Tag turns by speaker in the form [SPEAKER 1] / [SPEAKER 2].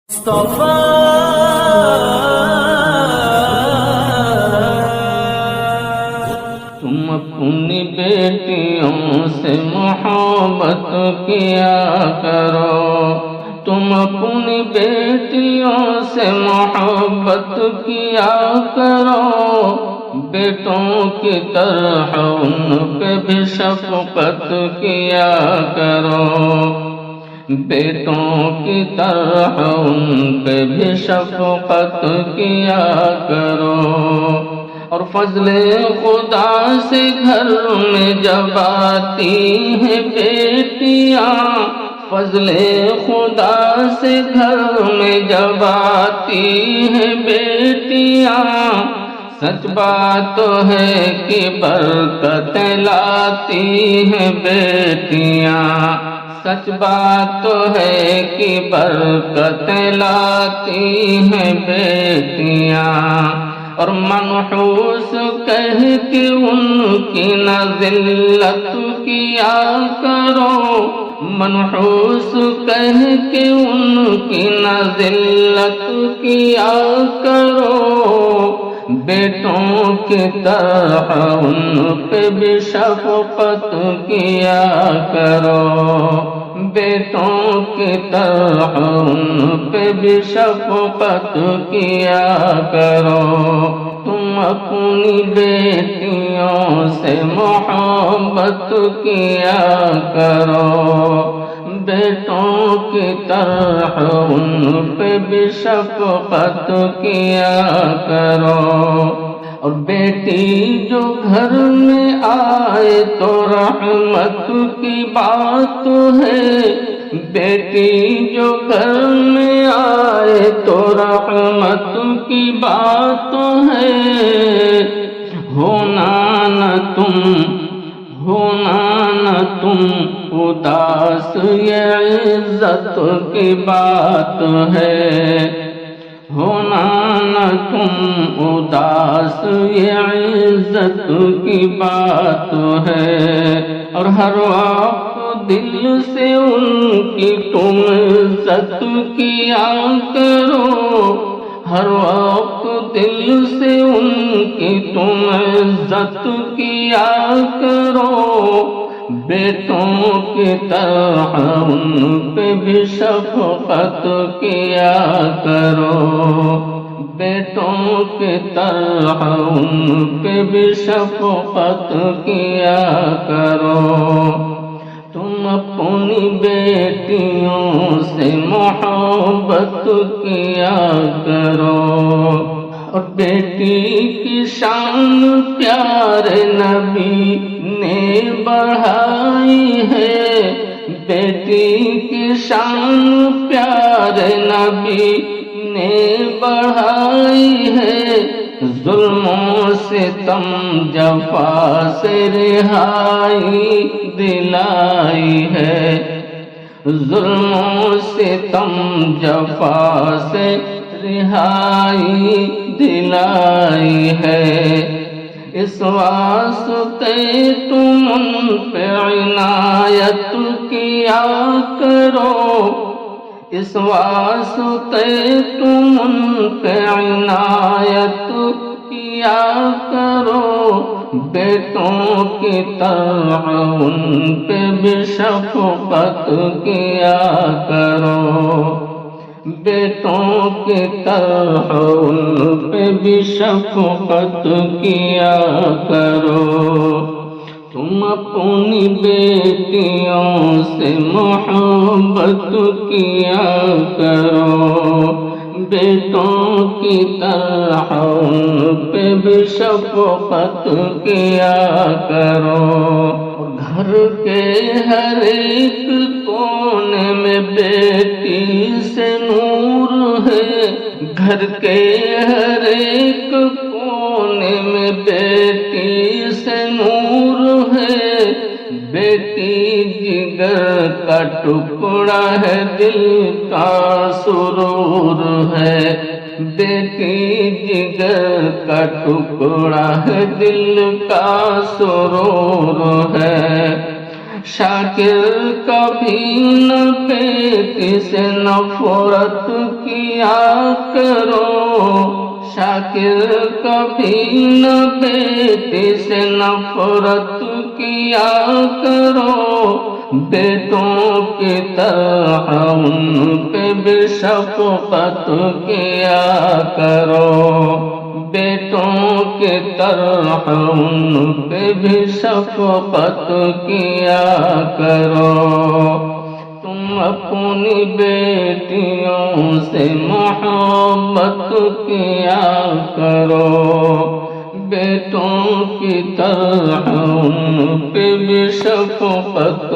[SPEAKER 1] مصطفیٰ تم اپنی بیٹیوں سے محبت کیا کرو، تم اپنی بیٹیوں سے محبت کیا کرو، بیٹوں کی طرح ان پہ بھی شفقت کیا کرو، بیٹوں کی طرح ان پہ بھی شفقت کیا کرو۔ اور فضل خدا سے گھر میں جب آتی ہیں بیٹیاں، فضل خدا سے گھر میں جب آتی ہیں بیٹیاں، سچ بات تو ہے کہ برکتیں لاتی ہیں بیٹیاں، سچ بات تو ہے کہ برکتیں لاتی ہیں بیٹیاں۔ اور منحوس کہہ کے ان کی نہ ذلت کیا کرو، منحوس کہہ کے ان کی نہ ذلت کیا کرو، بیٹوں کی طرح ان پہ بھی شفقت کیا کرو، بیٹوں کی طرح ان پہ بھی شفقت کیا کرو۔ تم اپنی بیٹیوں سے محبت کیا کرو، بیٹوں کی طرح ان پہ بھی شفقت کیا کرو۔ اور بیٹی جو گھر میں آئے تو رحمت کی بات ہے، بیٹی جو گھر میں آئے تو رحمت کی بات ہے، ہونا نہ تم اداس یہ عزت کی بات ہے، ہونا نہ تم اداس یہ عزت کی بات ہے۔ اور ہر وقت دل سے ان کی تم عزت کیا کرو، ہر وقت دل سے ان کی تم عزت کیا کرو، بیٹوں کی طرح ان پہ بھی شفقت کیا کرو، بیٹوں کی طرح ان پہ بھی شفقت کیا کرو۔ تم اپنی بیٹیوں سے محبت کیا کرو۔ اور بیٹی کی شان پیارے نبی نے بڑھائی ہے، بیٹی کی شان پیارے نبی نے بڑھائی ہے، ظلم و ستم جفا سے رہائی دلائی ہے، ظلم و ستم جفا سے رہائی دلائی ہے۔ اس واسطے تم ان پہ عنایت کیا کرو، اس واسطے تم ان پہ عنایت کیا کرو، بیٹوں کی طرح ان پہ بھی شفقت کیا کرو، بیٹوں کی طرح ان پہ بھی شفقت کیا کرو۔ تم اپنی بیٹیوں سے محبت کیا کرو، بیٹوں کی طرح ان پہ بھی شفقت کیا کرو۔ گھر کے ہر ایک کونے میں بیٹی سے نور ہے، گھر کے ہر ایک کونے میں بیٹی سے نور ہے، بیٹی جگر کا ٹکڑا ہے دل کا سرور ہے، بیٹی جگر کا ٹکڑا ہے دل کا سرور ہے، شاکر کبھی نہ بیٹی سے نفرت کیا کرو، شاکر کبھی نہ بیٹی سے نفرت کیا کرو، بیٹوں کی طرح ان پہ بھی شفقت کیا کرو، بیٹوں کی طرح ان پہ بھی شفقت کیا کرو، تم اپنی بیٹیوں سے محبت کیا کرو، بیٹوں کی طرح ان پہ بھی شفقت